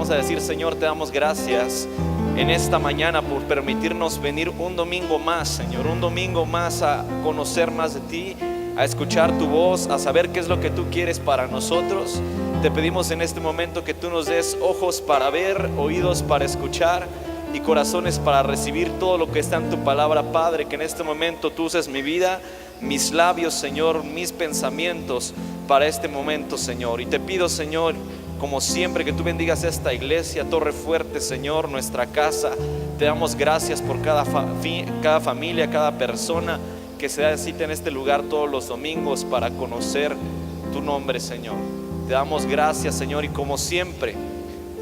vamos a decir: Señor, te damos gracias en esta mañana por permitirnos venir un domingo más, Señor, un domingo más a conocer más de ti, a escuchar tu voz, a saber qué es lo que tú quieres para nosotros. Te pedimos en este momento que tú nos des ojos para ver, oídos para escuchar y corazones para recibir todo lo que está en tu palabra, Padre. Que en este momento tú uses mi vida, mis labios, Señor, mis pensamientos para este momento, Señor. Y te pido, Señor, como siempre, que tú bendigas esta iglesia, Torre Fuerte, Señor, nuestra casa. Te damos gracias por cada familia, cada persona que se da cita en este lugar todos los domingos para conocer tu nombre, Señor. Te damos gracias, Señor, y como siempre,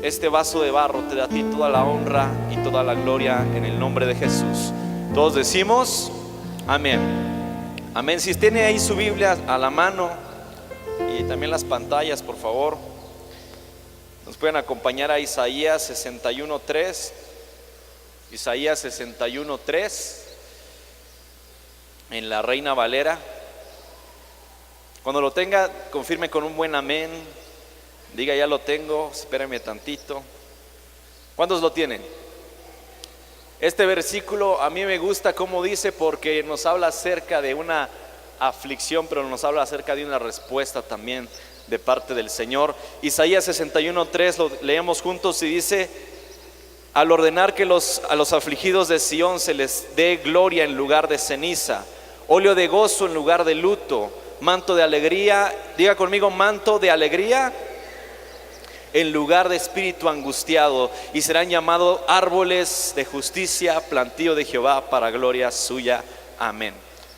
este vaso de barro te da a ti toda la honra y toda la gloria en el nombre de Jesús. Todos decimos amén. Amén. Si tiene ahí su Biblia a la mano y también las pantallas, por favor, nos pueden acompañar a Isaías 61:3. Isaías 61:3 en la Reina Valera. Cuando lo tenga, confirme con un buen amén. Diga: ya lo tengo, espérame tantito. ¿Cuántos lo tienen? Este versículo a mí me gusta como dice, porque nos habla acerca de una aflicción, pero nos habla acerca de una respuesta también de parte del Señor. Isaías 61:3 lo leemos juntos y dice: al ordenar que a los afligidos de Sión se les dé gloria en lugar de ceniza, óleo de gozo en lugar de luto, manto de alegría, diga conmigo, manto de alegría en lugar de espíritu angustiado, y serán llamados árboles de justicia, plantío de Jehová para gloria suya. Amén.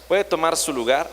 ¿Puede tomar su lugar?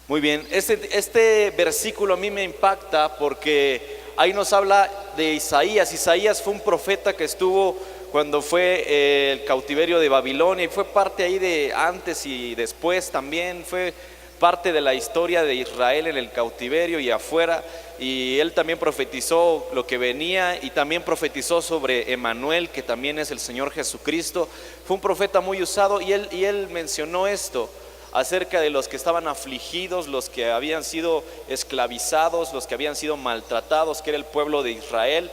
Muy bien, este versículo a mí me impacta porque ahí nos habla de Isaías. Isaías fue un profeta que estuvo cuando fue el cautiverio de Babilonia, y fue parte ahí de antes y después también, fue parte de la historia de Israel en el cautiverio y afuera, y él también profetizó lo que venía, y también profetizó sobre Emanuel, que también es el Señor Jesucristo. Fue un profeta muy usado, y él mencionó esto acerca de los que estaban afligidos, los que habían sido esclavizados, los que habían sido maltratados, que era el pueblo de Israel.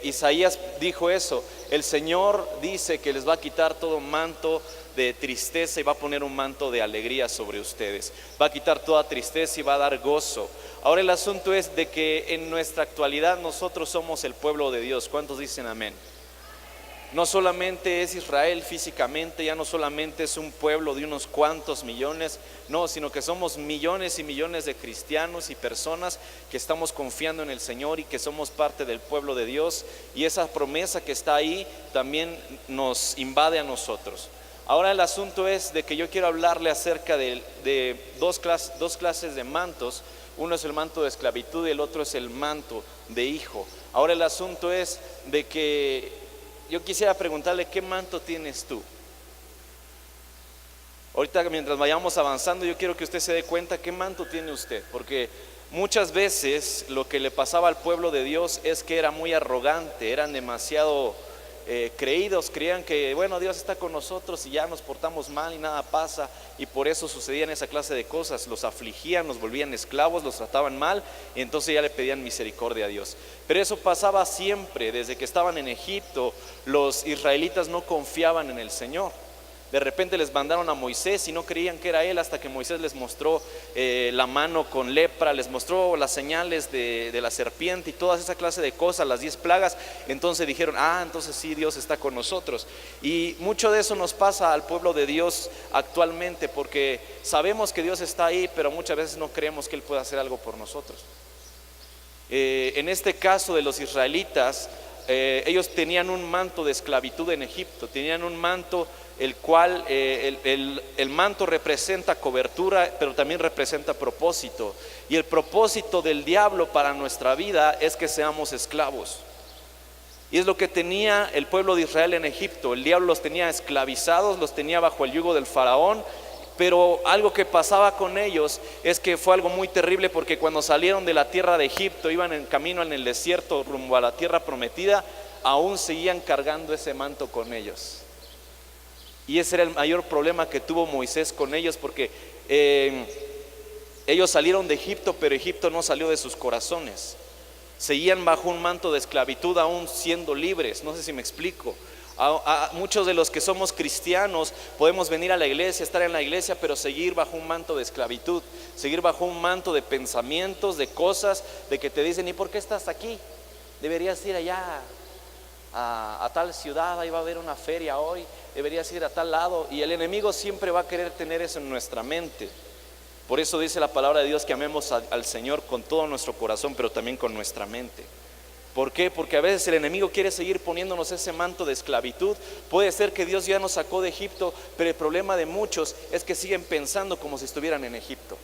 Isaías dijo eso: el Señor dice que les va a quitar todo manto de tristeza y va a poner un manto de alegría sobre ustedes, va a quitar toda tristeza y va a dar gozo. Ahora el asunto es de que en nuestra actualidad nosotros somos el pueblo de Dios. ¿Cuántos dicen amén? No solamente es Israel físicamente, ya no solamente es un pueblo de unos cuantos millones, no, sino que somos millones y millones de cristianos y personas que estamos confiando en el Señor y que somos parte del pueblo de Dios, y esa promesa que está ahí también nos invade a nosotros. Ahora el asunto es de que yo quiero hablarle acerca de dos clases de mantos. Uno es el manto de esclavitud y el otro es el manto de hijo. Ahora el asunto es de que yo quisiera preguntarle: ¿qué manto tienes tú? Ahorita, mientras vayamos avanzando, yo quiero que usted se dé cuenta qué manto tiene usted, porque muchas veces lo que le pasaba al pueblo de Dios es que era muy arrogante, eran demasiado creídos, creían que bueno, Dios está con nosotros y ya nos portamos mal y nada pasa, y por eso sucedían esa clase de cosas. Los afligían, los volvían esclavos, los trataban mal, y entonces ya le pedían misericordia a Dios. Pero eso pasaba siempre, desde que estaban en Egipto. Los israelitas no confiaban en el Señor. De repente les mandaron a Moisés y no creían que era él, hasta que Moisés les mostró la mano con lepra, les mostró las señales de la serpiente y toda esa clase de cosas, las 10 plagas. Entonces dijeron: entonces sí, Dios está con nosotros. Y mucho de eso nos pasa al pueblo de Dios actualmente, porque sabemos que Dios está ahí, pero muchas veces no creemos que Él pueda hacer algo por nosotros. En este caso de los israelitas, ellos tenían un manto de esclavitud en Egipto, tenían un manto el cual el manto representa cobertura, pero también representa propósito. Y el propósito del diablo para nuestra vida es que seamos esclavos. Y es lo que tenía el pueblo de Israel en Egipto. El diablo los tenía esclavizados, los tenía bajo el yugo del faraón. Pero algo que pasaba con ellos es que fue algo muy terrible, porque cuando salieron de la tierra de Egipto, iban en camino en el desierto rumbo a la tierra prometida, aún seguían cargando ese manto con ellos. Y ese era el mayor problema que tuvo Moisés con ellos, porque ellos salieron de Egipto, pero Egipto no salió de sus corazones. Seguían bajo un manto de esclavitud aún siendo libres. No sé si me explico. Muchos de los que somos cristianos podemos venir a la iglesia, estar en la iglesia, pero seguir bajo un manto de esclavitud, seguir bajo un manto de pensamientos, de cosas, de que te dicen: ¿y por qué estás aquí? Deberías ir allá a tal ciudad, ahí va a haber una feria hoy, deberías ir a tal lado. Y el enemigo siempre va a querer tener eso en nuestra mente. Por eso dice la palabra de Dios que amemos al Señor con todo nuestro corazón, pero también con nuestra mente. ¿Por qué? Porque a veces el enemigo quiere seguir poniéndonos ese manto de esclavitud. Puede ser que Dios ya nos sacó de Egipto, pero el problema de muchos es que siguen pensando como si estuvieran en Egipto.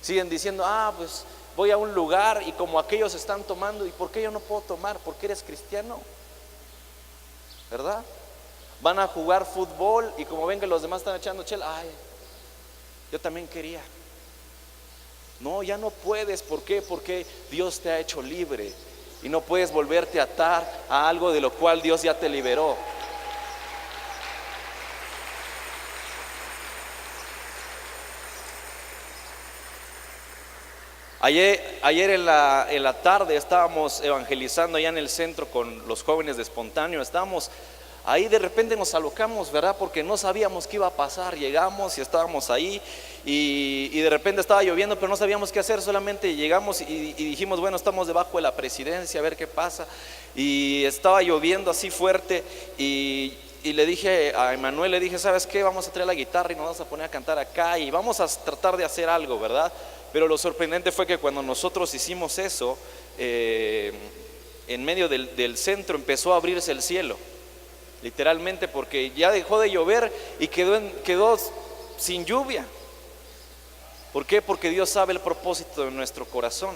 Siguen diciendo: pues voy a un lugar y como aquellos están tomando, ¿y por qué yo no puedo tomar? ¿Porque eres cristiano? ¿Verdad? Van a jugar fútbol y como ven que los demás están echando chela, yo también quería. No, ya no puedes. ¿Por qué? Porque Dios te ha hecho libre y no puedes volverte a atar a algo de lo cual Dios ya te liberó. Ayer en la tarde estábamos evangelizando allá en el centro con los jóvenes de Espontáneo. Estábamos ahí, de repente nos alocamos, ¿verdad? Porque no sabíamos qué iba a pasar. Llegamos y estábamos ahí y de repente estaba lloviendo, pero no sabíamos qué hacer. Solamente llegamos y dijimos: bueno, estamos debajo de la presidencia, a ver qué pasa. Y estaba lloviendo así fuerte y le dije a Emanuel, le dije: ¿sabes qué? Vamos a traer la guitarra y nos vamos a poner a cantar acá y vamos a tratar de hacer algo, ¿verdad? Pero lo sorprendente fue que cuando nosotros hicimos eso, en medio del centro empezó a abrirse el cielo, literalmente, porque ya dejó de llover y quedó sin lluvia. ¿Por qué? Porque Dios sabe el propósito de nuestro corazón.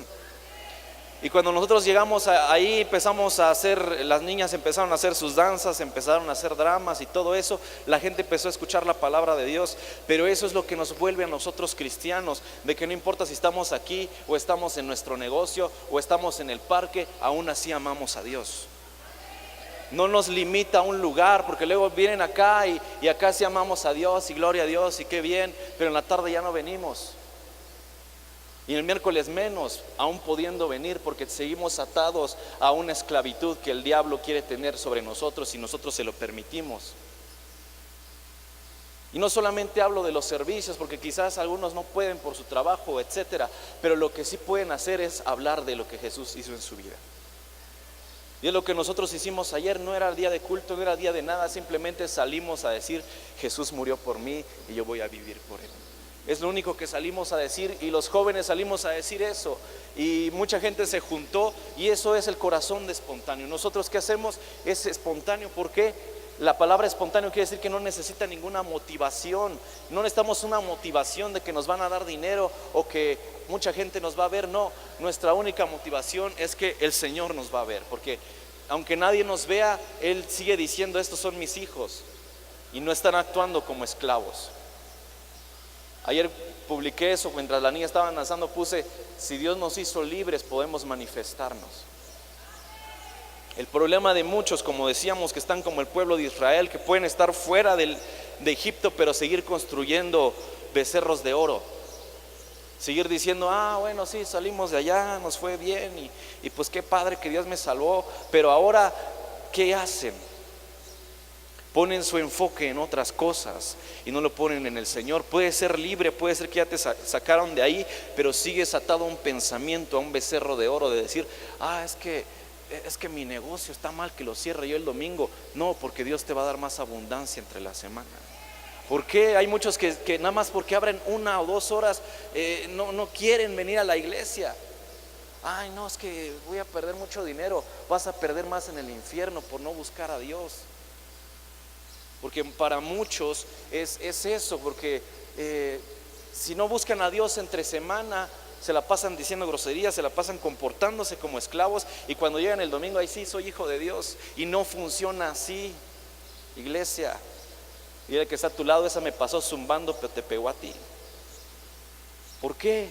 Y cuando nosotros llegamos ahí, empezamos a hacer, las niñas empezaron a hacer sus danzas, empezaron a hacer dramas y todo eso. La gente empezó a escuchar la palabra de Dios. Pero eso es lo que nos vuelve a nosotros cristianos, de que no importa si estamos aquí o estamos en nuestro negocio o estamos en el parque, aún así amamos a Dios. No nos limita a un lugar, porque luego vienen acá y acá sí amamos a Dios y gloria a Dios y qué bien, pero en la tarde ya no venimos. Y el miércoles menos, aún pudiendo venir, porque seguimos atados a una esclavitud que el diablo quiere tener sobre nosotros y nosotros se lo permitimos. Y no solamente hablo de los servicios, porque quizás algunos no pueden por su trabajo, etcétera, pero lo que sí pueden hacer es hablar de lo que Jesús hizo en su vida. Y es lo que nosotros hicimos ayer. No era día de culto, no era día de nada, simplemente salimos a decir: Jesús murió por mí y yo voy a vivir por él. Es lo único que salimos a decir, y los jóvenes salimos a decir eso, y mucha gente se juntó, y eso es el corazón de Espontáneo. Nosotros, ¿qué hacemos? Es espontáneo. ¿Por qué? La palabra espontáneo quiere decir que no necesita ninguna motivación. No necesitamos una motivación de que nos van a dar dinero o que mucha gente nos va a ver. No, nuestra única motivación es que el Señor nos va a ver, porque aunque nadie nos vea, Él sigue diciendo: estos son mis hijos, y no están actuando como esclavos. Ayer publiqué eso, mientras la niña estaba danzando puse: si Dios nos hizo libres, podemos manifestarnos. El problema de muchos, como decíamos, que están como el pueblo de Israel, que pueden estar fuera de Egipto, pero seguir construyendo becerros de oro. Seguir diciendo: bueno, sí, salimos de allá, nos fue bien y pues qué padre que Dios me salvó. Pero ahora, ¿qué hacen? Ponen su enfoque en otras cosas y no lo ponen en el Señor. Puede ser libre, puede ser que ya te sacaron de ahí, pero sigues atado a un pensamiento, a un becerro de oro, de decir: es que mi negocio está mal, que lo cierre yo el domingo. No, porque Dios te va a dar más abundancia entre la semana. ¿Por qué hay muchos que nada más porque abren 1 o 2 horas no quieren venir a la iglesia? No, es que voy a perder mucho dinero. Vas a perder más en el infierno por no buscar a Dios. Porque para muchos es eso, porque si no buscan a Dios entre semana, se la pasan diciendo groserías, se la pasan comportándose como esclavos, y cuando llegan el domingo, ahí sí soy hijo de Dios. Y no funciona así, iglesia. Y el que está a tu lado: esa me pasó zumbando, pero te pegó a ti. ¿Por qué?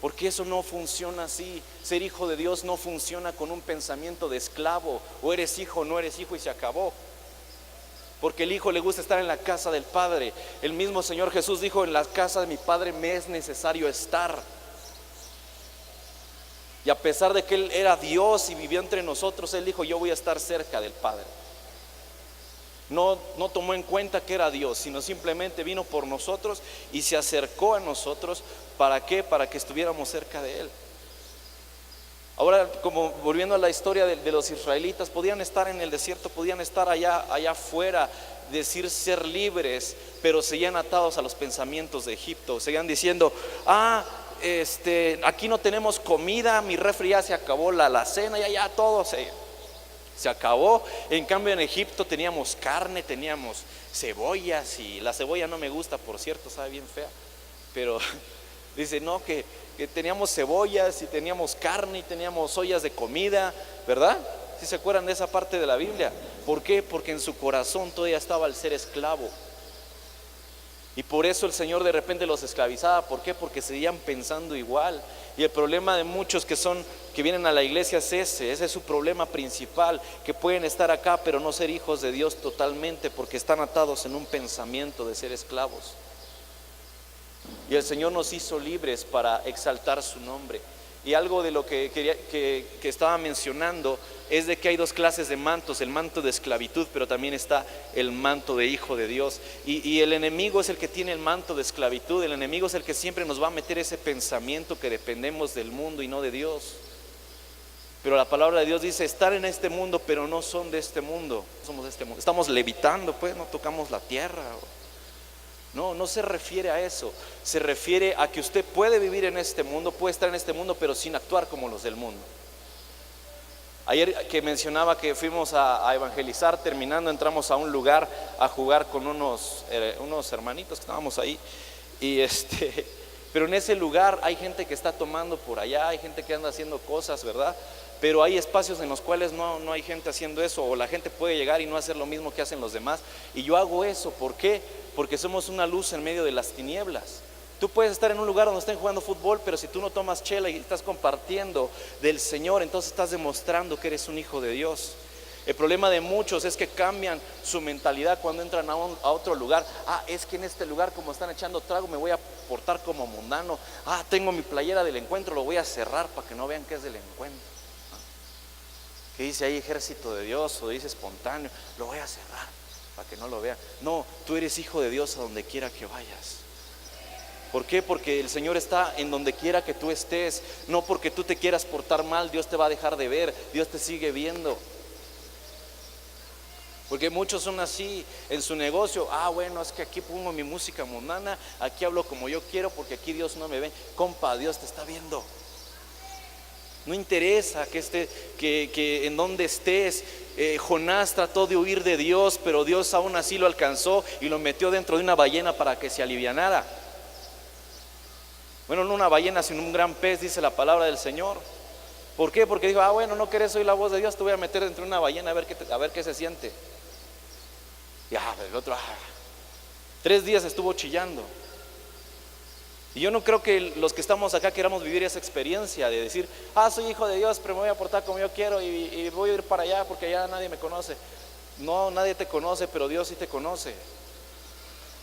Porque eso no funciona así. Ser hijo de Dios no funciona con un pensamiento de esclavo. O eres hijo o no eres hijo y se acabó. porque el hijo le gusta estar en la casa del Padre. El mismo Señor Jesús dijo: en la casa de mi Padre me es necesario estar. Y a pesar de que Él era Dios y vivió entre nosotros, Él dijo: yo voy a estar cerca del Padre. No tomó en cuenta que era Dios, sino simplemente vino por nosotros y se acercó a nosotros. ¿Para qué? Para que estuviéramos cerca de Él. Ahora, como volviendo a la historia de los israelitas, podían estar en el desierto, podían estar allá afuera, decir ser libres, pero seguían atados a los pensamientos de Egipto. Seguían diciendo: aquí no tenemos comida, mi refri ya se acabó, la cena, ya todo se acabó. En cambio en Egipto teníamos carne, teníamos cebollas, y la cebolla no me gusta, por cierto, sabe bien fea, pero dice no, que teníamos cebollas y teníamos carne y teníamos ollas de comida, ¿verdad? ¿Sí se acuerdan de esa parte de la Biblia? ¿Por qué? Porque en su corazón todavía estaba el ser esclavo. Y por eso el Señor de repente los esclavizaba. ¿Por qué? Porque seguían pensando igual. Y el problema de muchos que vienen a la iglesia es ese es su problema principal, que pueden estar acá pero no ser hijos de Dios totalmente, porque están atados en un pensamiento de ser esclavos. Y el Señor nos hizo libres para exaltar su nombre. Y algo de lo que estaba mencionando es de que hay dos clases de mantos: el manto de esclavitud, pero también está el manto de hijo de Dios. Y el enemigo es el que tiene el manto de esclavitud. El enemigo es el que siempre nos va a meter ese pensamiento que dependemos del mundo y no de Dios. Pero la palabra de Dios dice: estar en este mundo, pero no son de este mundo. Somos de este mundo. Estamos levitando, pues no tocamos la tierra. No se refiere a eso. Se refiere a que usted puede vivir en este mundo, puede estar en este mundo, pero sin actuar como los del mundo. Ayer que mencionaba que fuimos a evangelizar, terminando entramos a un lugar a jugar con unos hermanitos que estábamos ahí. Pero en ese lugar hay gente que está tomando por allá, hay gente que anda haciendo cosas, ¿verdad? Pero hay espacios en los cuales no hay gente haciendo eso, o la gente puede llegar y no hacer lo mismo que hacen los demás. Y yo hago eso, ¿por qué? Porque somos una luz en medio de las tinieblas. Tú puedes estar en un lugar donde estén jugando fútbol, pero si tú no tomas chela y estás compartiendo del Señor, entonces estás demostrando que eres un hijo de Dios. El problema de muchos es que cambian su mentalidad cuando entran a otro lugar. Es que en este lugar, como están echando trago, me voy a portar como mundano. Tengo mi playera del encuentro, lo voy a cerrar para que no vean que es del encuentro. Que dice ahí ejército de Dios, o dice espontáneo, lo voy a cerrar para que no lo vean. No, tú eres hijo de Dios a donde quiera que vayas. ¿Por qué? Porque el Señor está en donde quiera que tú estés. No porque tú te quieras portar mal, Dios te va a dejar de ver, Dios te sigue viendo. Porque muchos son así en su negocio: bueno, es que aquí pongo mi música mundana, aquí hablo como yo quiero, porque aquí Dios no me ve. Compa, Dios te está viendo. No interesa que en donde estés. Jonás trató de huir de Dios, pero Dios aún así lo alcanzó y lo metió dentro de una ballena para que se alivianara. Bueno, no una ballena, sino un gran pez, dice la palabra del Señor. ¿Por qué? Porque dijo: bueno, no querés oír la voz de Dios, te voy a meter dentro de una ballena a ver qué se siente. Y el otro 3 días estuvo chillando. Y yo no creo que los que estamos acá queramos vivir esa experiencia de decir: soy hijo de Dios, pero me voy a portar como yo quiero y voy a ir para allá porque allá nadie me conoce. No, nadie te conoce, pero Dios sí te conoce.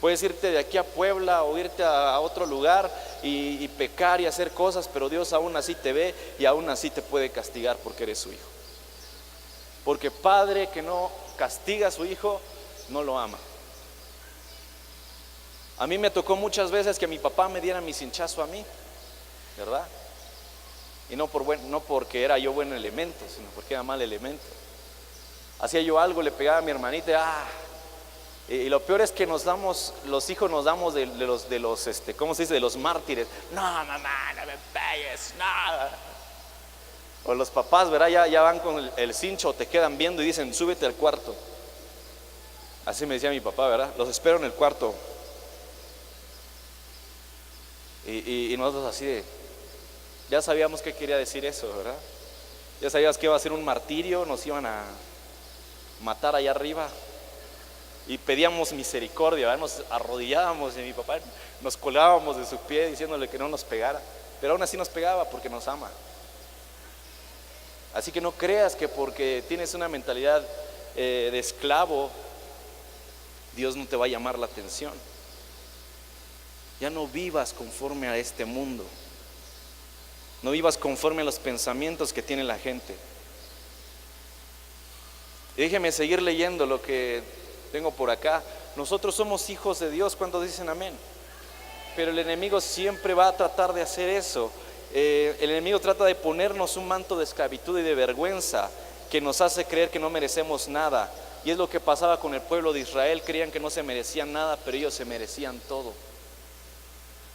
Puedes irte de aquí a Puebla o irte a otro lugar y pecar y hacer cosas, pero Dios aún así te ve y aún así te puede castigar porque eres su hijo. Porque padre que no castiga a su hijo no lo ama. A mí me tocó muchas veces que mi papá me diera mi cinchazo a mí, ¿verdad? Y no porque era yo buen elemento, sino porque era mal elemento. Hacía yo algo, le pegaba a mi hermanita, y lo peor es que los hijos nos damos de los ¿cómo se dice? De los mártires. No, mamá, no me pegues, nada. O los papás, ¿verdad? Ya van con el cincho, te quedan viendo y dicen: súbete al cuarto. Así me decía mi papá, ¿verdad? Los espero en el cuarto. Y nosotros así ya sabíamos qué quería decir eso, ¿verdad? Ya sabíamos que iba a ser un martirio, nos iban a matar allá arriba. Y pedíamos misericordia, ¿verdad? Nos arrodillábamos y mi papá nos colgábamos de su pie diciéndole que no nos pegara. Pero aún así nos pegaba porque nos ama. Así que no creas que porque tienes una mentalidad de esclavo Dios no te va a llamar la atención. Ya no vivas conforme a este mundo. No vivas conforme a los pensamientos que tiene la gente. Y déjeme seguir leyendo lo que tengo por acá. Nosotros somos hijos de Dios. ¿Cuántos dicen amén? Pero el enemigo siempre va a tratar de hacer eso. El enemigo trata de ponernos un manto de esclavitud y de vergüenza que nos hace creer que no merecemos nada. Y es lo que pasaba con el pueblo de Israel. Creían que no se merecían nada, pero ellos se merecían todo.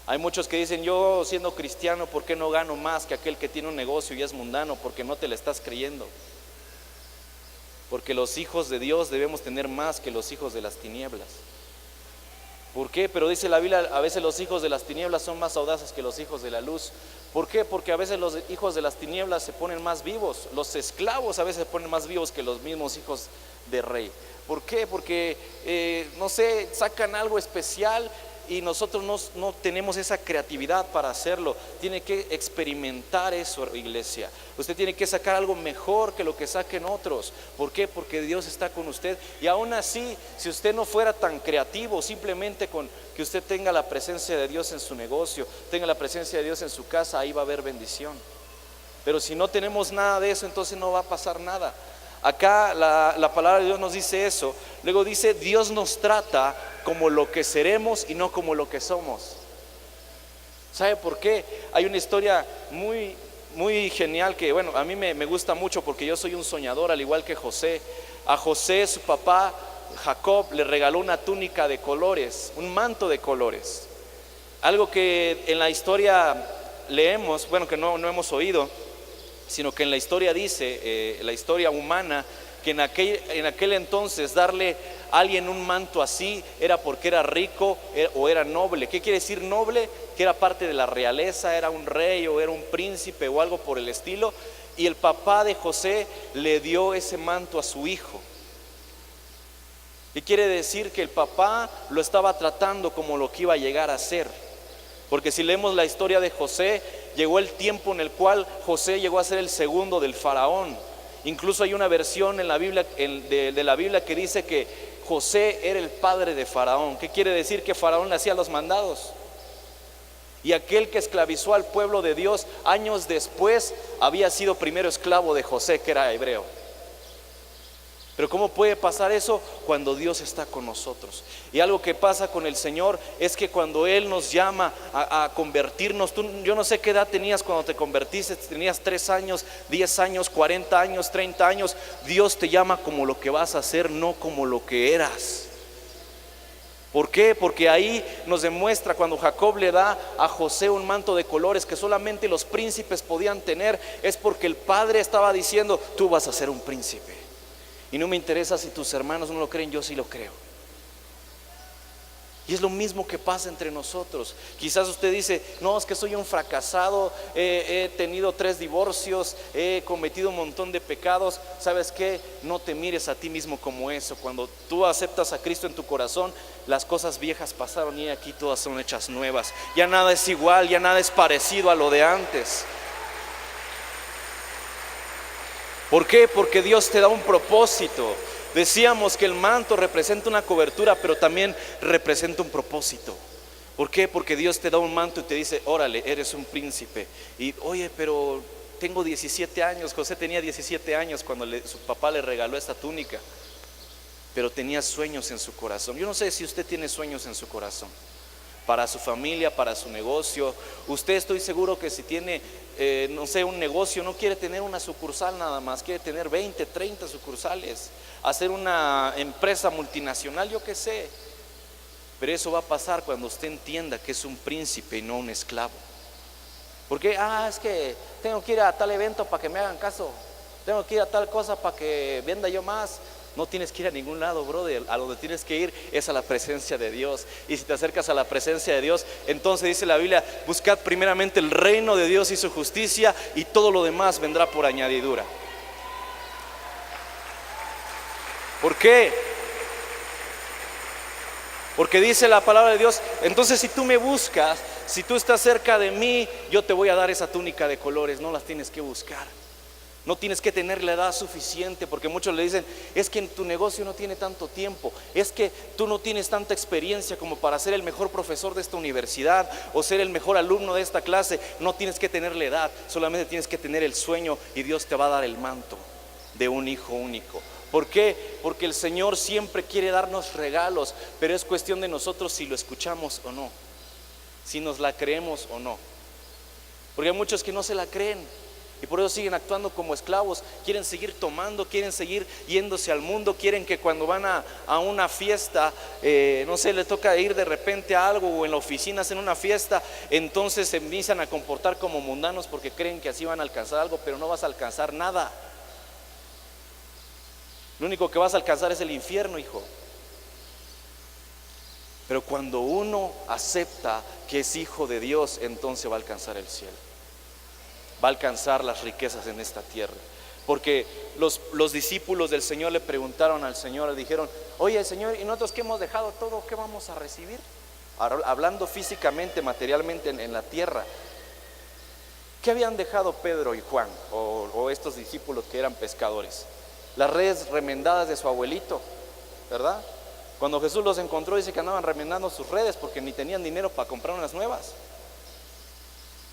Hay muchos que dicen: yo siendo cristiano, ¿por qué no gano más que aquel que tiene un negocio y es mundano? Porque no te la estás creyendo. Porque los hijos de Dios debemos tener más que los hijos de las tinieblas. ¿Por qué? Pero dice la Biblia, a veces los hijos de las tinieblas son más audaces que los hijos de la luz. ¿Por qué? Porque a veces los hijos de las tinieblas se ponen más vivos. Los esclavos a veces se ponen más vivos que los mismos hijos de rey. ¿Por qué? Porque, no sé, sacan algo especial y nosotros no tenemos esa creatividad para hacerlo. Tiene que experimentar eso, iglesia. Usted tiene que sacar algo mejor que lo que saquen otros. ¿Por qué? Porque Dios está con usted. Y aún así, si usted no fuera tan creativo, simplemente con que usted tenga la presencia de Dios en su negocio, tenga la presencia de Dios en su casa, ahí va a haber bendición. Pero si no tenemos nada de eso, entonces no va a pasar nada. Acá la palabra de Dios nos dice eso. Luego dice: Dios nos trata como lo que seremos y no como lo que somos. ¿Sabe por qué? Hay una historia muy, muy genial que, bueno, a mí me gusta mucho porque yo soy un soñador, al igual que José. A José, su papá Jacob, le regaló una túnica de colores, un manto de colores. Algo que en la historia leemos, bueno, que no hemos oído, sino que en la historia dice, la historia humana, que en aquel entonces darle a alguien un manto así era porque era rico o era noble. ¿Qué quiere decir noble? Que era parte de la realeza, era un rey o era un príncipe o algo por el estilo. Y el papá de José le dio ese manto a su hijo. ¿Qué quiere decir? Que el papá lo estaba tratando como lo que iba a llegar a ser. Porque si leemos la historia de José, llegó el tiempo en el cual José llegó a ser el segundo del faraón. Incluso hay una versión en la Biblia, de la Biblia, que dice que José era el padre de Faraón. ¿Qué quiere decir? Que Faraón le hacía los mandados. Y aquel que esclavizó al pueblo de Dios años después había sido primero esclavo de José, que era hebreo. Pero ¿cómo puede pasar eso? Cuando Dios está con nosotros. Y algo que pasa con el Señor es que cuando Él nos llama a convertirnos, yo no sé qué edad tenías cuando te convertiste, tenías 3 años, 10 años, 40 años, 30 años. Dios te llama como lo que vas a hacer, no como lo que eras. ¿Por qué? Porque ahí nos demuestra, cuando Jacob le da a José un manto de colores que solamente los príncipes podían tener, es porque el padre estaba diciendo: tú vas a ser un príncipe. Y no me interesa si tus hermanos no lo creen, yo sí lo creo. Y es lo mismo que pasa entre nosotros. Quizás usted dice: no, es que soy un fracasado, he tenido 3 divorcios, he cometido un montón de pecados. ¿Sabes qué? No te mires a ti mismo como eso. Cuando tú aceptas a Cristo en tu corazón, las cosas viejas pasaron y aquí todas son hechas nuevas. Ya nada es igual, ya nada es parecido a lo de antes. ¿Por qué? Porque Dios te da un propósito. Decíamos que el manto representa una cobertura, pero también representa un propósito. ¿Por qué? Porque Dios te da un manto y te dice: órale, eres un príncipe. Y oye, pero tengo 17 años. José tenía 17 años cuando su papá le regaló esta túnica. Pero tenía sueños en su corazón. Yo no sé si usted tiene sueños en su corazón, para su familia, para su negocio. Usted, estoy seguro que si tiene, no sé, un negocio, no quiere tener una sucursal nada más, quiere tener 20, 30 sucursales, hacer una empresa multinacional, yo qué sé. Pero eso va a pasar cuando usted entienda que es un príncipe y no un esclavo. Porque, es que tengo que ir a tal evento para que me hagan caso, tengo que ir a tal cosa para que venda yo más. No tienes que ir a ningún lado, brother. A donde tienes que ir es a la presencia de Dios. Y si te acercas a la presencia de Dios, entonces dice la Biblia: buscad primeramente el reino de Dios y su justicia, y todo lo demás vendrá por añadidura. ¿Por qué? Porque dice la palabra de Dios: entonces si tú me buscas, si tú estás cerca de mí, yo te voy a dar esa túnica de colores. No las tienes que buscar. No tienes que tener la edad suficiente, porque muchos le dicen, es que en tu negocio no tiene tanto tiempo, es que tú no tienes tanta experiencia como para ser el mejor profesor de esta universidad o ser el mejor alumno de esta clase. No tienes que tener la edad, solamente tienes que tener el sueño y Dios te va a dar el manto de un hijo único. ¿Por qué? Porque el Señor siempre quiere darnos regalos, pero es cuestión de nosotros si lo escuchamos o no, si nos la creemos o no. Porque hay muchos que no se la creen y por eso siguen actuando como esclavos, quieren seguir tomando, quieren seguir yéndose al mundo, quieren que cuando van a una fiesta, no sé, le toca ir de repente a algo, o en la oficina hacen una fiesta, entonces se empiezan a comportar como mundanos porque creen que así van a alcanzar algo, pero no vas a alcanzar nada. Lo único que vas a alcanzar es el infierno, hijo. Pero cuando uno acepta que es hijo de Dios, entonces va a alcanzar el cielo, va a alcanzar las riquezas en esta tierra. Porque los discípulos del Señor le preguntaron al Señor, le dijeron, oye Señor, ¿y nosotros que hemos dejado todo, qué vamos a recibir? Hablando físicamente, materialmente en la tierra. ¿Qué habían dejado Pedro y Juan o estos discípulos que eran pescadores? Las redes remendadas de su abuelito, ¿verdad? Cuando Jesús los encontró, dice que andaban remendando sus redes porque ni tenían dinero para comprar unas nuevas.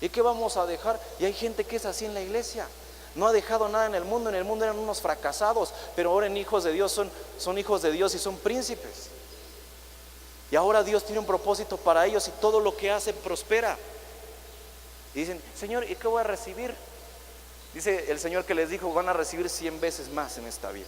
¿Y qué vamos a dejar? Y hay gente que es así en la iglesia, no ha dejado nada en el mundo eran unos fracasados, pero ahora en hijos de Dios son hijos de Dios y son príncipes. Y ahora Dios tiene un propósito para ellos y todo lo que hacen prospera. Y dicen, Señor, ¿y qué voy a recibir? Dice el Señor que les dijo, van a recibir 100 veces más en esta vida.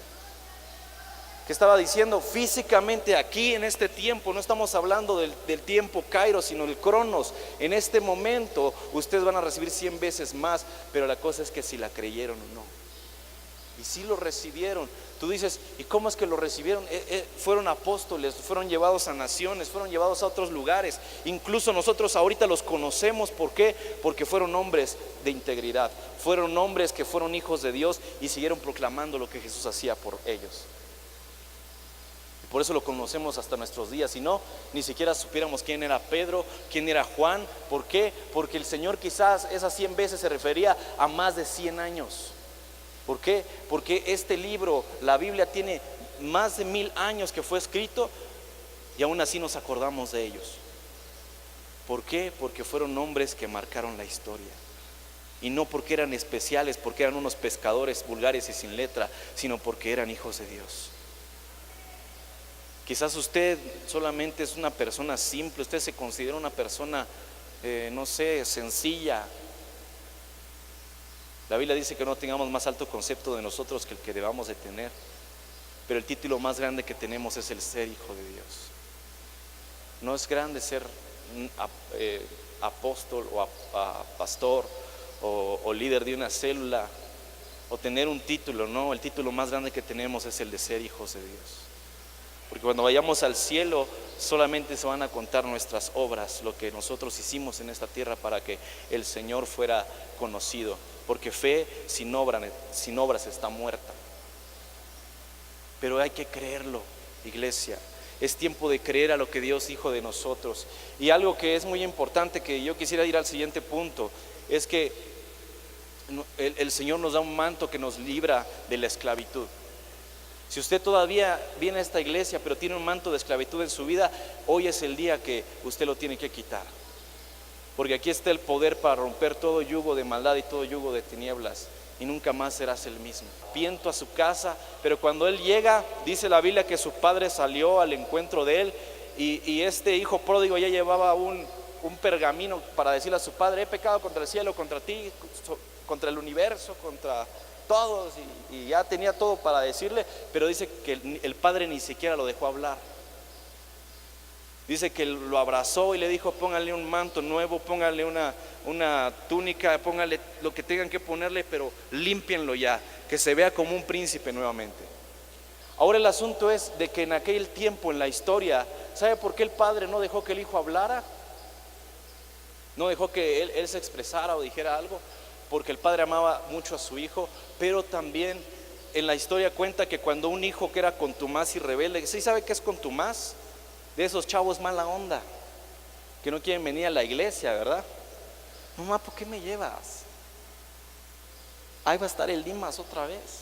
Que estaba diciendo, físicamente aquí en este tiempo, no estamos hablando del tiempo Kairos, sino el Cronos. En este momento ustedes van a recibir 100 veces más, pero la cosa es que si la creyeron o no. Y si lo recibieron. Tú dices, ¿y cómo es que lo recibieron? Fueron apóstoles, fueron llevados a naciones, fueron llevados a otros lugares. Incluso nosotros ahorita los conocemos. ¿Por qué? Porque fueron hombres de integridad, fueron hombres que fueron hijos de Dios y siguieron proclamando lo que Jesús hacía por ellos. Por eso lo conocemos hasta nuestros días. Si no, ni siquiera supiéramos quién era Pedro, quién era Juan. ¿Por qué? Porque el Señor quizás esas 100 veces se refería a más de 100 años. ¿Por qué? Porque este libro, la Biblia, tiene más de 1000 años que fue escrito y aún así nos acordamos de ellos. ¿Por qué? Porque fueron hombres que marcaron la historia. Y no porque eran especiales, porque eran unos pescadores vulgares y sin letra, sino porque eran hijos de Dios. Quizás usted solamente es una persona simple, usted se considera una persona, no sé, sencilla. La Biblia dice que no tengamos más alto concepto de nosotros que el que debamos de tener. Pero el título más grande que tenemos es el ser hijo de Dios. No es grande ser apóstol o pastor o líder de una célula o tener un título, no, el título más grande que tenemos es el de ser hijos de Dios. Porque cuando vayamos al cielo solamente se van a contar nuestras obras, lo que nosotros hicimos en esta tierra para que el Señor fuera conocido. Porque fe sin obras está muerta. Pero hay que creerlo, iglesia. Es tiempo de creer a lo que Dios dijo de nosotros. Y algo que es muy importante, que yo quisiera ir al siguiente punto, es que el Señor nos da un manto que nos libra de la esclavitud. Si usted todavía viene a esta iglesia pero tiene un manto de esclavitud en su vida, hoy es el día que usted lo tiene que quitar. Porque aquí está el poder para romper todo yugo de maldad y todo yugo de tinieblas, y nunca más serás el mismo. Viento a su casa, pero cuando él llega, dice la Biblia que su padre salió al encuentro de él, y este hijo pródigo ya llevaba un pergamino para decirle a su padre: he pecado contra el cielo, contra ti, contra el universo, contra todos, y ya tenía todo para decirle, pero dice que el padre ni siquiera lo dejó hablar. Dice que lo abrazó y le dijo: póngale un manto nuevo, póngale una túnica, póngale lo que tengan que ponerle, pero límpienlo ya, que se vea como un príncipe nuevamente. Ahora el asunto es de que en aquel tiempo, en la historia, ¿sabe por qué el padre no dejó que el hijo hablara? No dejó que él se expresara o dijera algo, porque el padre amaba mucho a su hijo. Pero también en la historia cuenta que cuando un hijo que era contumaz y rebelde, ¿sí sabe qué es contumaz? De esos chavos mala onda, que no quieren venir a la iglesia, ¿verdad? Mamá, ¿por qué me llevas? Ahí va a estar el Dimas otra vez,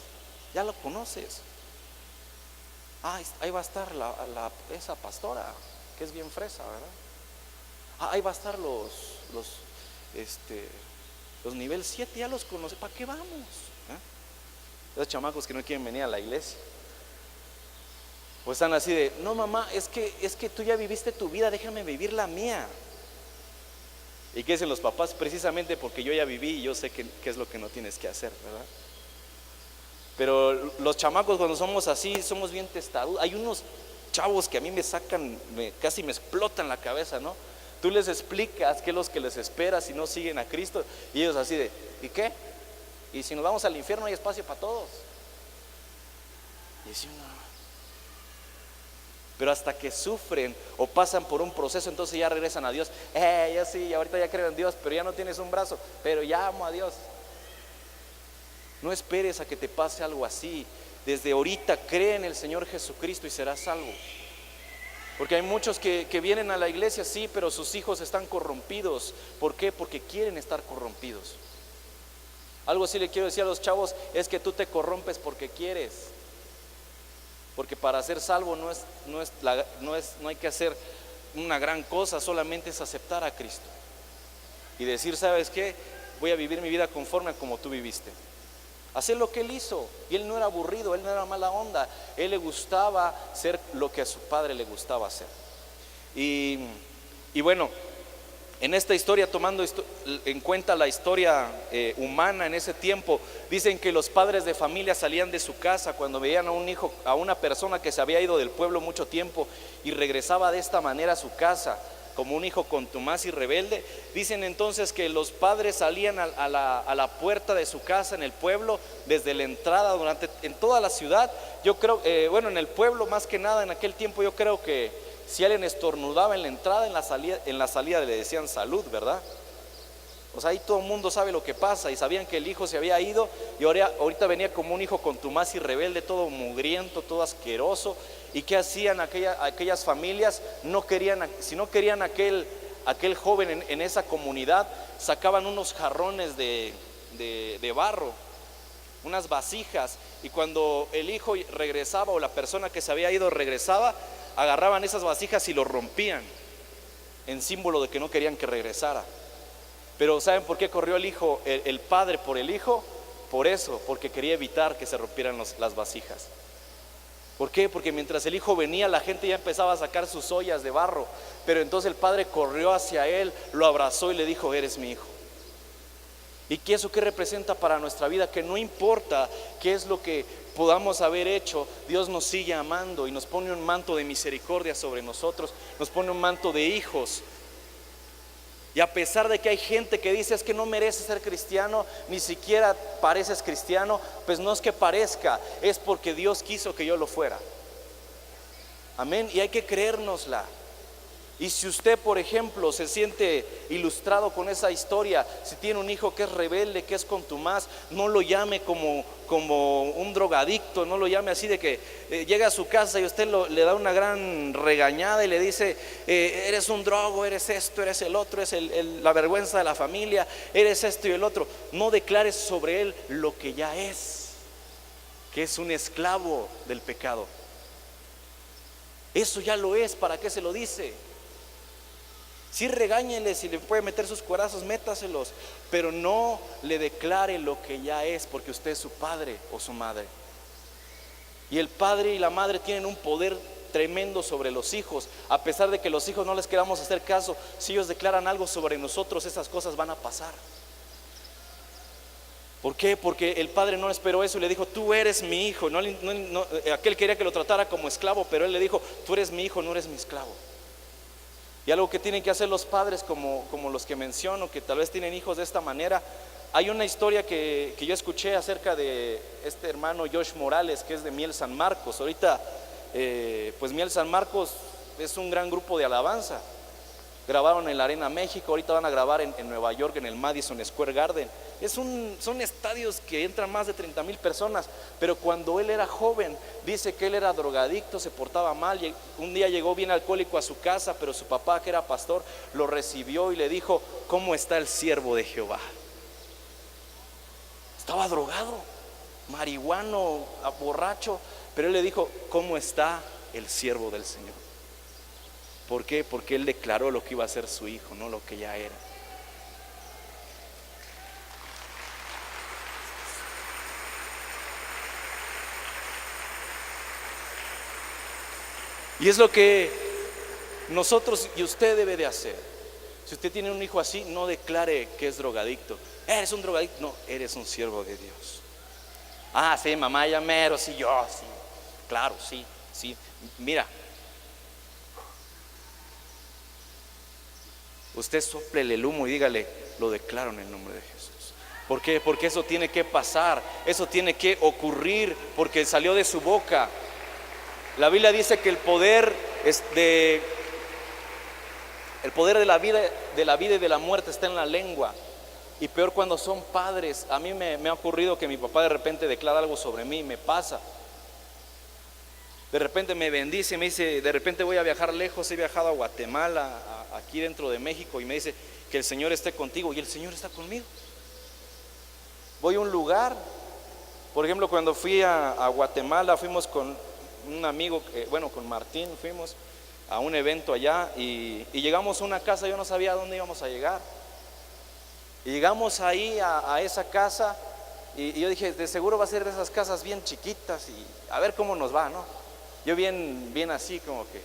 ya lo conoces. Ahí va a estar esa pastora, que es bien fresa, ¿verdad? Ahí va a estar los nivel 7, ya los conoces. ¿Para qué vamos? Los chamacos que no quieren venir a la iglesia, pues están así de: no, mamá, es que tú ya viviste tu vida, déjame vivir la mía. ¿Y qué dicen los papás? Precisamente porque yo ya viví y yo sé qué es lo que no tienes que hacer, ¿verdad? Pero los chamacos, cuando somos así, somos bien testarudos. Hay unos chavos que a mí me sacan, casi me explotan la cabeza, ¿no? Tú les explicas qué es lo que les espera si no siguen a Cristo, y ellos así de: ¿y qué? Y si nos vamos al infierno hay espacio para todos. Y así uno... Pero hasta que sufren o pasan por un proceso, entonces ya regresan a Dios. Ya sí, ahorita ya creo en Dios, pero ya no tienes un brazo, pero ya amo a Dios. No esperes a que te pase algo así. Desde ahorita cree en el Señor Jesucristo y serás salvo. Porque hay muchos que vienen a la iglesia, sí, pero sus hijos están corrompidos. ¿Por qué? Porque quieren estar corrompidos. Algo así le quiero decir a los chavos: es que tú te corrompes porque quieres. Porque para ser salvo no hay que hacer una gran cosa, solamente es aceptar a Cristo y decir: ¿sabes qué? Voy a vivir mi vida conforme a como tú viviste. Hacer lo que Él hizo. Y Él no era aburrido, Él no era mala onda. Él le gustaba ser lo que a su padre le gustaba hacer. Y bueno, en esta historia, tomando en cuenta la historia humana en ese tiempo, dicen que los padres de familia salían de su casa cuando veían a un hijo, a una persona que se había ido del pueblo mucho tiempo y regresaba de esta manera a su casa como un hijo contumaz y rebelde. Dicen entonces que los padres salían a la puerta de su casa en el pueblo, desde la entrada, en toda la ciudad. Yo creo, en el pueblo más que nada en aquel tiempo, yo creo que si alguien estornudaba en la entrada, en la salida le decían salud, ¿verdad? O sea, ahí todo el mundo sabe lo que pasa, y sabían que el hijo se había ido y ahorita venía como un hijo contumaz y rebelde, todo mugriento, todo asqueroso. ¿Y qué hacían aquellas familias? Si no querían aquel joven en esa comunidad, sacaban unos jarrones de barro, unas vasijas, y cuando el hijo regresaba o la persona que se había ido regresaba, agarraban esas vasijas y lo rompían en símbolo de que no querían que regresara. Pero ¿saben por qué corrió el padre por el hijo? Por eso, porque quería evitar que se rompieran las vasijas. ¿Por qué? Porque mientras el hijo venía, la gente ya empezaba a sacar sus ollas de barro. Pero entonces el padre corrió hacia él, lo abrazó y le dijo: eres mi hijo. ¿Y qué eso qué representa para nuestra vida? Que no importa qué es lo que podamos haber hecho, Dios nos sigue amando y nos pone un manto de misericordia sobre nosotros, nos pone un manto de hijos. Y a pesar de que hay gente que dice: es que no mereces ser cristiano, ni siquiera pareces cristiano, pues no es que parezca, es porque Dios quiso que yo lo fuera. Amén. Y hay que creérnosla. Y si usted, por ejemplo, se siente ilustrado con esa historia, si tiene un hijo que es rebelde, que es contumaz, no lo llame como un drogadicto, no lo llame así de que llega a su casa y usted le da una gran regañada y le dice: eres un drogo, eres esto, eres el otro, eres la vergüenza de la familia, eres esto y el otro. No declares sobre él lo que ya es, que es un esclavo del pecado. Eso ya lo es, ¿para qué se lo dice? Sí, regáñele, si le puede meter sus corazos, métaselos, pero no le declare lo que ya es, porque usted es su padre o su madre. Y el padre y la madre tienen un poder tremendo sobre los hijos. A pesar de que los hijos no les queramos hacer caso, si ellos declaran algo sobre nosotros, esas cosas van a pasar. ¿Por qué? Porque el padre no esperó eso y le dijo: tú eres mi hijo. Aquel quería que lo tratara como esclavo, pero él le dijo: tú eres mi hijo, no eres mi esclavo. Y algo que tienen que hacer los padres, como los que menciono, que tal vez tienen hijos de esta manera. Hay una historia que yo escuché acerca de este hermano Josh Morales, que es de Miel San Marcos. Ahorita pues Miel San Marcos es un gran grupo de alabanza. Grabaron en la Arena México, ahorita van a grabar en Nueva York, en el Madison Square Garden. Son estadios que entran más de 30,000 personas. Pero cuando él era joven, dice que él era drogadicto, se portaba mal. Y un día llegó bien alcohólico a su casa, pero su papá, que era pastor, lo recibió y le dijo: ¿cómo está el siervo de Jehová? Estaba drogado, marihuano, borracho. Pero él le dijo: ¿cómo está el siervo del Señor? ¿Por qué? Porque él declaró lo que iba a ser su hijo, no lo que ya era. Y es lo que nosotros y usted debe de hacer. Si usted tiene un hijo así, no declare que es drogadicto. Eres un drogadicto. No, eres un siervo de Dios. Ah, sí, mamá, ya mero, sí, yo, sí. Claro, sí, sí. Mira, usted sóplele el humo y dígale: lo declaro en el nombre de Jesús. ¿Por qué? Porque eso tiene que pasar, eso tiene que ocurrir, porque salió de su boca. La Biblia dice que el poder de la vida y de la muerte está en la lengua. Y peor cuando son padres. A mí me ha ocurrido que mi papá de repente declara algo sobre mí, me pasa. De repente me bendice, me dice: de repente voy a viajar lejos, he viajado a Guatemala, aquí dentro de México, y me dice: que el Señor esté contigo. Y el Señor está conmigo. Voy a un lugar, por ejemplo, cuando fui a Guatemala, fuimos con un amigo, con Martín, fuimos a un evento allá y llegamos a una casa. Yo no sabía a dónde íbamos a llegar. Y llegamos ahí a esa casa y yo dije: de seguro va a ser de esas casas bien chiquitas y a ver cómo nos va, ¿no? Yo bien así como que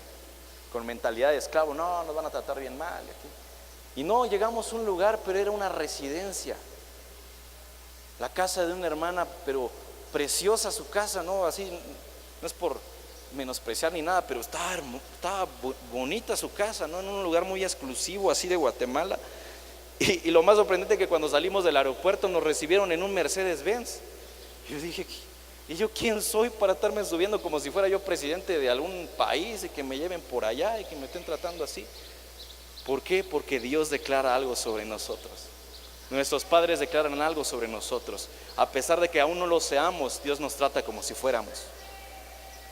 con mentalidad de esclavo: no, nos van a tratar bien mal aquí. Y no, llegamos a un lugar, pero era una residencia, la casa de una hermana, pero preciosa su casa, ¿no? Así, no es por menospreciar ni nada, pero estaba bonita su casa, ¿no? En un lugar muy exclusivo así de Guatemala. Y lo más sorprendente es que cuando salimos del aeropuerto nos recibieron en un Mercedes-Benz. Yo dije: ¿y yo quién soy para estarme subiendo como si fuera yo presidente de algún país y que me lleven por allá y que me estén tratando así? ¿Por qué? Porque Dios declara algo sobre nosotros. Nuestros padres declaran algo sobre nosotros. A pesar de que aún no lo seamos, Dios nos trata como si fuéramos.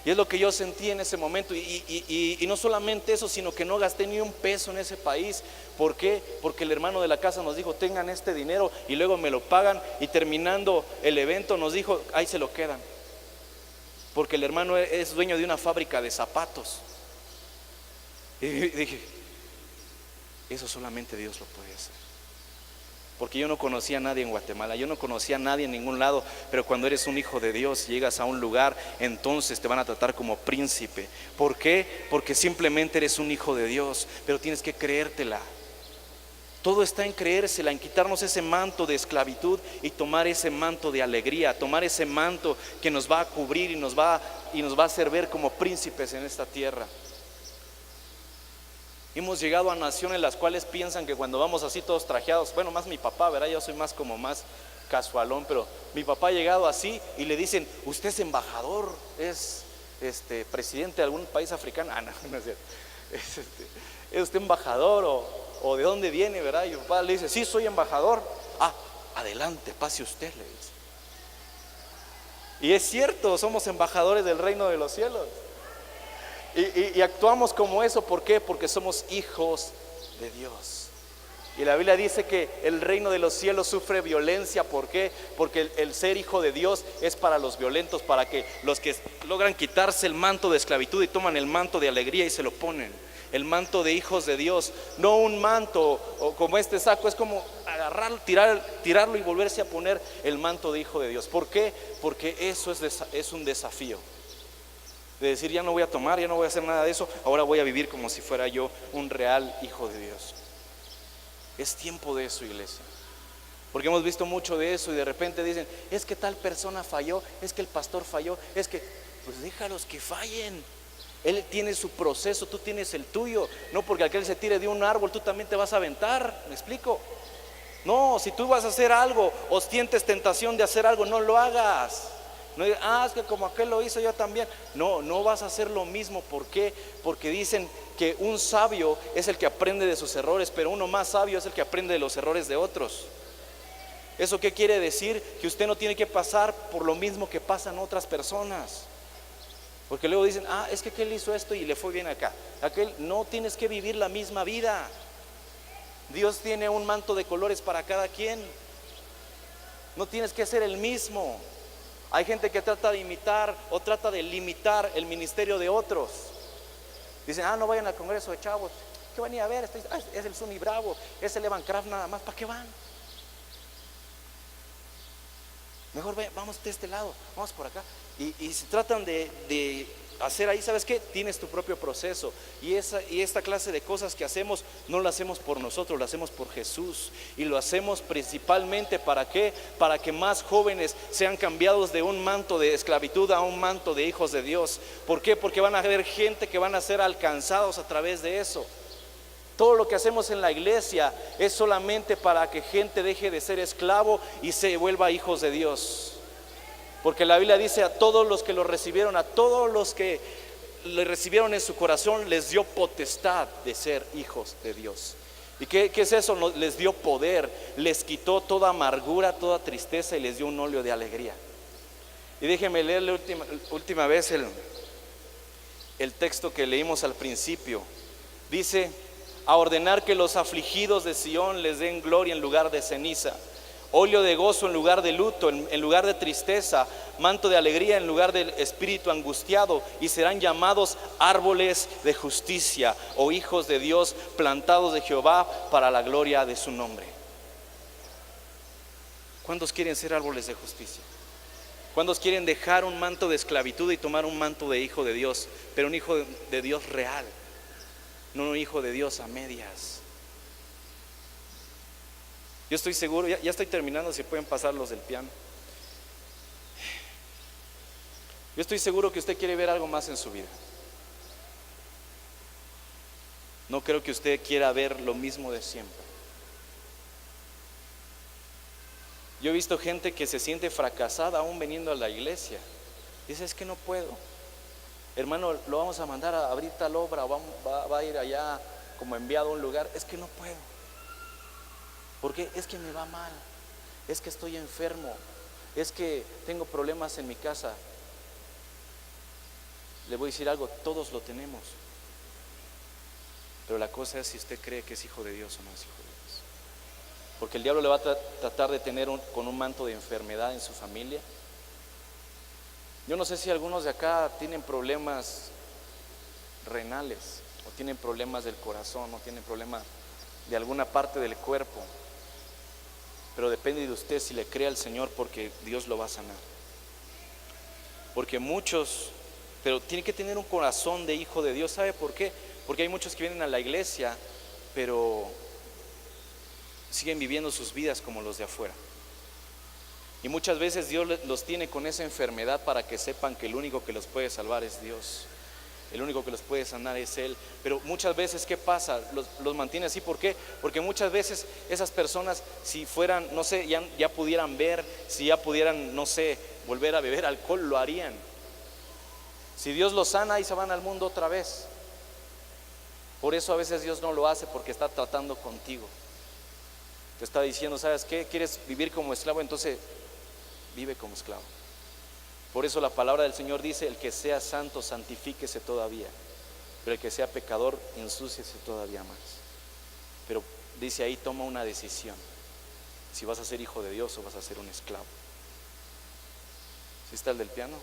Y es lo que yo sentí en ese momento. Y no solamente eso, sino que no gasté ni un peso en ese país. ¿Por qué? Porque el hermano de la casa nos dijo: tengan este dinero y luego me lo pagan. Y terminando el evento nos dijo: ahí se lo quedan. Porque el hermano es dueño de una fábrica de zapatos. Y dije: eso solamente Dios lo puede hacer. Porque yo no conocía a nadie en Guatemala, yo no conocía a nadie en ningún lado. Pero cuando eres un hijo de Dios, llegas a un lugar, entonces te van a tratar como príncipe. ¿Por qué? Porque simplemente eres un hijo de Dios, pero tienes que creértela. Todo está en creérsela, en quitarnos ese manto de esclavitud y tomar ese manto de alegría, tomar ese manto que nos va a cubrir y nos va a hacer ver como príncipes en esta tierra. Hemos llegado a naciones las cuales piensan que cuando vamos así todos trajeados, bueno, más mi papá, ¿verdad? Yo soy más casualón, pero mi papá ha llegado así y le dicen: usted es embajador, es presidente de algún país africano. Ah, no, no es cierto. ¿Es usted embajador o de dónde viene, verdad? Y mi papá le dice: sí, soy embajador. Ah, adelante, pase usted, le dice. Y es cierto, somos embajadores del reino de los cielos. Y actuamos como eso. ¿Por qué? Porque somos hijos de Dios. Y la Biblia dice que el reino de los cielos sufre violencia. ¿Por qué? Porque el ser hijo de Dios es para los violentos, para que los que logran quitarse el manto de esclavitud y toman el manto de alegría y se lo ponen. El manto de hijos de Dios, no un manto o como este saco, es como agarrarlo, tirarlo y volverse a poner el manto de hijo de Dios. ¿Por qué? Porque eso es un desafío. De decir: ya no voy a tomar, ya no voy a hacer nada de eso, ahora voy a vivir como si fuera yo un real hijo de Dios. Es tiempo de eso, iglesia. Porque hemos visto mucho de eso y de repente dicen: es que tal persona falló, es que el pastor falló, es que, pues déjalos que fallen. Él tiene su proceso, tú tienes el tuyo. No porque aquel se tire de un árbol, tú también te vas a aventar. ¿Me explico? No, si tú vas a hacer algo o sientes tentación de hacer algo, no lo hagas. No digas: es que como aquel lo hizo, yo también. No vas a hacer lo mismo. ¿Por qué? Porque dicen que un sabio es el que aprende de sus errores, pero uno más sabio es el que aprende de los errores de otros. ¿Eso qué quiere decir? Que usted no tiene que pasar por lo mismo que pasan otras personas. Porque luego dicen: es que aquel hizo esto y le fue bien acá. Aquel, no tienes que vivir la misma vida. Dios tiene un manto de colores para cada quien. No tienes que ser el mismo. Hay gente que trata de imitar o trata de limitar el ministerio de otros. Dicen, no vayan al congreso de chavos. ¿Qué van a ir a ver? Es el Sunny Bravo, es el Evan Craft nada más. ¿Para qué van? Mejor vamos de este lado, vamos por acá. Y se tratan de hacer ahí, ¿sabes qué? Tienes tu propio proceso. Y esta clase de cosas que hacemos, no lo hacemos por nosotros, lo hacemos por Jesús. Y lo hacemos principalmente, ¿para qué? Para que más jóvenes sean cambiados de un manto de esclavitud a un manto de hijos de Dios. ¿Por qué? Porque van a haber gente que van a ser alcanzados a través de eso. Todo lo que hacemos en la iglesia es solamente para que gente deje de ser esclavo y se vuelva hijos de Dios. Porque la Biblia dice, a todos los que lo recibieron, a todos los que le recibieron en su corazón, les dio potestad de ser hijos de Dios. ¿Y qué es eso? Les dio poder, les quitó toda amargura, toda tristeza y les dio un óleo de alegría. Y déjenme leer la última vez el texto que leímos al principio. Dice: a ordenar que los afligidos de Sión les den gloria en lugar de ceniza, óleo de gozo en lugar de luto, en lugar de tristeza, manto de alegría en lugar del espíritu angustiado, y serán llamados árboles de justicia, o hijos de Dios, plantados de Jehová para la gloria de su nombre. ¿Cuántos quieren ser árboles de justicia? ¿Cuántos quieren dejar un manto de esclavitud y tomar un manto de hijo de Dios, pero un hijo de Dios real? No un hijo de Dios a medias. Yo estoy seguro, ya estoy terminando, si pueden pasar los del piano. Yo estoy seguro que usted quiere ver algo más en su vida. No creo que usted quiera ver lo mismo de siempre. Yo he visto gente que se siente fracasada aún viniendo a la iglesia. Dice, es que no puedo. Hermano, lo vamos a mandar a abrir tal obra, va a ir allá como enviado a un lugar. Es que no puedo. Porque es que me va mal, es que estoy enfermo, es que tengo problemas en mi casa. Le voy a decir algo, todos lo tenemos. Pero la cosa es si usted cree que es hijo de Dios o no es hijo de Dios. Porque el diablo le va a tratar de tener con un manto de enfermedad en su familia. Yo no sé si algunos de acá tienen problemas renales, o tienen problemas del corazón, o tienen problemas de alguna parte del cuerpo, pero depende de usted si le cree al Señor, porque Dios lo va a sanar. Porque muchos, pero tiene que tener un corazón de hijo de Dios. ¿Sabe por qué? Porque hay muchos que vienen a la iglesia, pero siguen viviendo sus vidas como los de afuera. Y muchas veces Dios los tiene con esa enfermedad para que sepan que el único que los puede salvar es Dios. El único que los puede sanar es Él. Pero muchas veces, ¿qué pasa? Los mantiene así. ¿Por qué? Porque muchas veces esas personas, si fueran, no sé, ya pudieran ver, si ya pudieran, no sé, volver a beber alcohol, lo harían. Si Dios los sana, ahí se van al mundo otra vez. Por eso a veces Dios no lo hace, porque está tratando contigo. Te está diciendo, ¿sabes qué? ¿Quieres vivir como esclavo? Entonces vive como esclavo. Por eso la palabra del Señor dice: el que sea santo, santifíquese todavía, pero el que sea pecador, ensúciese todavía más. Pero dice ahí, toma una decisión, si vas a ser hijo de Dios o vas a ser un esclavo. ¿Sí está el del piano?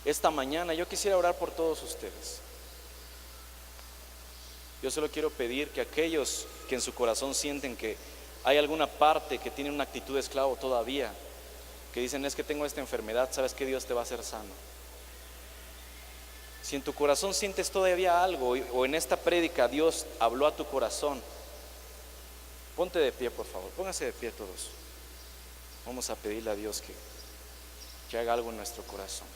Esta mañana yo quisiera orar por todos ustedes. Yo solo quiero pedir que aquellos que en su corazón sienten que hay alguna parte que tiene una actitud de esclavo todavía, que dicen, es que tengo esta enfermedad, ¿sabes qué? Dios te va a hacer sano. Si en tu corazón sientes todavía algo, o en esta prédica Dios habló a tu corazón, ponte de pie, por favor, pónganse de pie todos. Vamos a pedirle a Dios que haga algo en nuestro corazón.